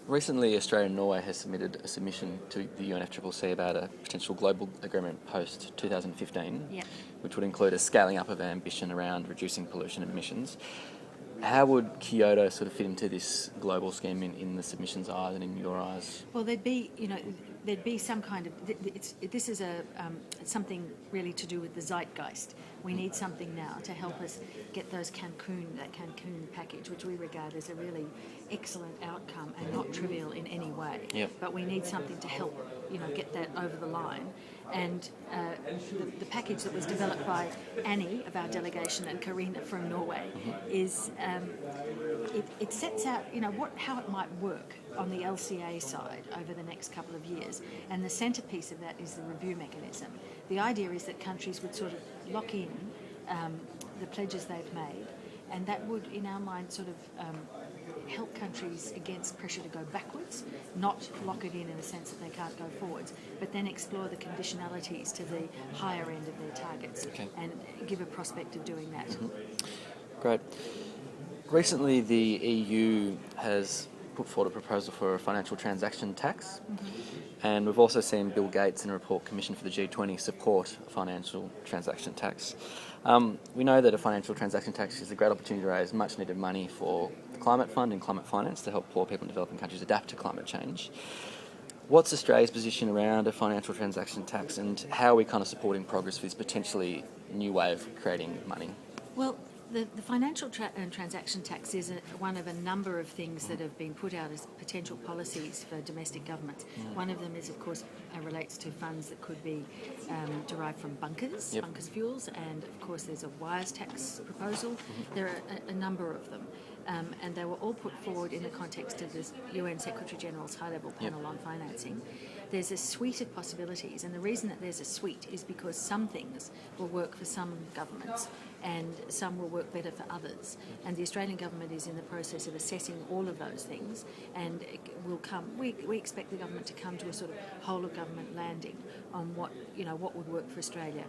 Recently, Australia and Norway has submitted a submission to the UNFCCC about a potential global agreement post-2015, Yeah. which would include a scaling up of our ambition around reducing pollution emissions. How would Kyoto sort of fit into this global scheme in the submission's eyes and in your eyes? Well, there'd be some kind of. This is something really to do with the zeitgeist. We need something now to help us get that Cancun package, which we regard as a really excellent outcome and not trivial in any way. Yep. But we need something to help, get that over the line. And the package that was developed by Annie of our delegation and Karina from Norway is it sets out how it might work on the LCA side over the next couple of years, and the centrepiece of that is the review mechanism. The idea is that countries would sort of lock in the pledges they've made, and that would, in our mind, sort of help countries against pressure to go backwards, not lock it in a sense that they can't go forwards, but then explore the conditionalities to the higher end of their targets and give a prospect of doing that. Great. Recently, the EU has put forward a proposal for a financial transaction tax, and we've also seen Bill Gates in a report commissioned for the G20 support a financial transaction tax. We know that a financial transaction tax is a great opportunity to raise much needed money for the Climate Fund and climate finance to help poor people in developing countries adapt to climate change. What's Australia's position around a financial transaction tax, and how are we kind of supporting progress for this potentially new way of creating money? Well, the financial transaction tax is one of a number of things that have been put out as potential policies for domestic governments. One of them is, of course, relates to funds that could be derived from bunkers fuels, and of course there's a wires tax proposal. There are a number of them. And they were all put forward in the context of the UN Secretary-General's high-level panel on financing. There's a suite of possibilities, and the reason that there's a suite is because some things will work for some governments and some will work better for others. And the Australian government is in the process of assessing all of those things, and it will come. We expect the government to come to a sort of whole-of-government landing on what would work for Australia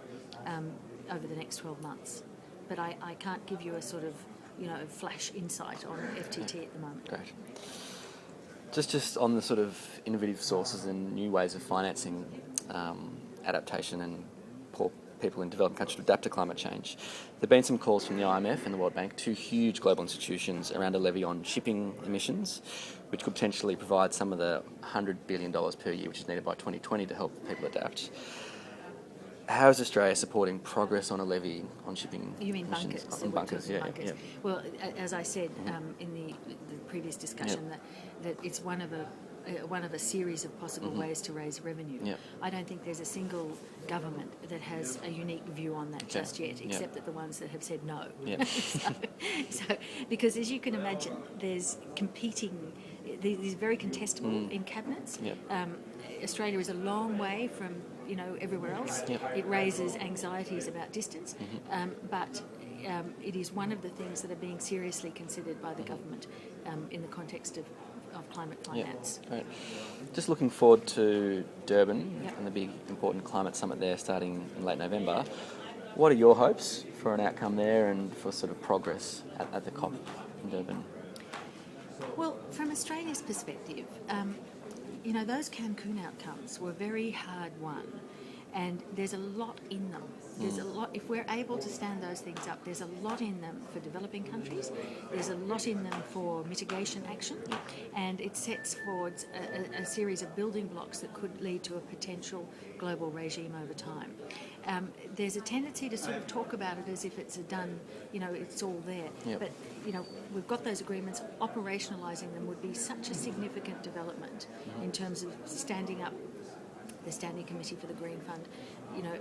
over the next 12 months. But I can't give you a sort of flash insight on FTT at the moment. Great. Just on the sort of innovative sources and new ways of financing adaptation and poor people in developing countries to adapt to climate change, there have been some calls from the IMF and the World Bank, two huge global institutions, around a levy on shipping emissions, which could potentially provide some of the $100 billion per year which is needed by 2020 to help people adapt. How is Australia supporting progress on a levy on shipping? You mean emissions? bunkers? On bunkers, yeah. Well, as I said in the previous discussion, that it's one of a series of possible ways to raise revenue. I don't think there's a single government that has a unique view on that just yet, except that the ones that have said no. So, because as you can imagine, there's competing. These are very contestable in cabinets. Australia is a long way from everywhere else. It raises anxieties about distance, but it is one of the things that are being seriously considered by the government in the context of climate finance. Great. Just looking forward to Durban and the big important climate summit there starting in late November. What are your hopes for an outcome there and for sort of progress at the COP in Durban? Well, from Australia's perspective, those Cancun outcomes were very hard won, and there's a lot in them. There's a lot. If we're able to stand those things up, there's a lot in them for developing countries. There's a lot in them for mitigation action, and it sets forward a series of building blocks that could lead to a potential global regime over time. There's a tendency to sort of talk about it as if it's it's all there. But we've got those agreements. Operationalising them would be such a significant development in terms of standing up the Standing Committee for the Green Fund,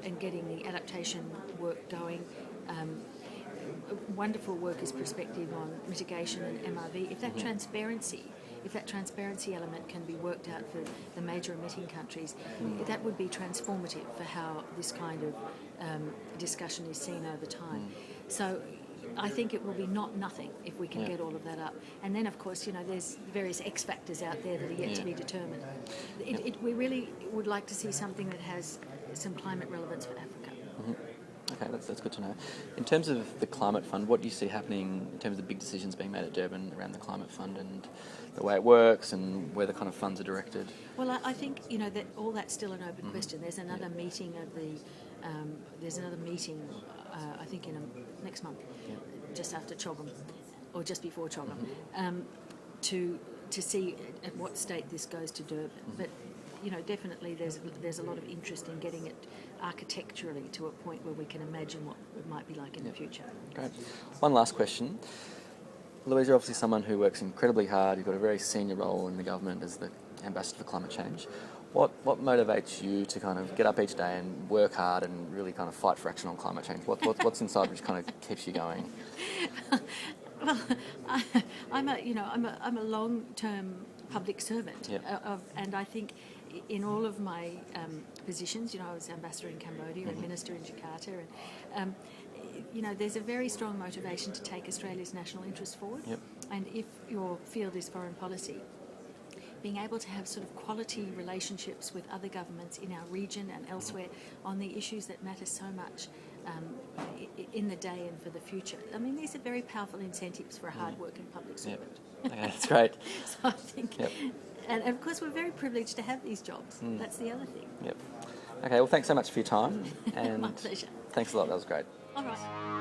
and getting the adaptation work going. Wonderful work is prospective on mitigation and MRV. If that transparency element can be worked out for the major emitting countries, that would be transformative for how this kind of discussion is seen over time. So I think it will be not nothing if we can get all of that up. And then, of course, there's various X factors out there that are yet to be determined. We really would like to see something that has some climate relevance for Africa. Okay, that's good to know. In terms of the Climate Fund, what do you see happening in terms of the big decisions being made at Durban around the Climate Fund and the way it works and where the kind of funds are directed? Well, I think that all that's still an open question. There's another meeting of the. There's another meeting, I think, next month, just after Chogam, or just before Chogam, to see at what state this goes to Durban. But definitely there's a lot of interest in getting it architecturally to a point where we can imagine what it might be like in the future. Great. One last question. Louise, you're obviously someone who works incredibly hard. You've got a very senior role in the government as the ambassador for climate change. What motivates you to kind of get up each day and work hard and really kind of fight for action on climate change? What's inside which kind of keeps you going? Well, I'm a long-term public servant, and I think in all of my positions, I was ambassador in Cambodia and minister in Jakarta, and there's a very strong motivation to take Australia's national interest forward. Yep. And if your field is foreign policy, being able to have sort of quality relationships with other governments in our region and elsewhere on the issues that matter so much in the day and for the future. I mean, these are very powerful incentives for a hard-working public servant. Okay, that's great. So I think, and of course, we're very privileged to have these jobs. That's the other thing. Yep. Okay, well, thanks so much for your time. And My pleasure. Thanks a lot, that was great. All right.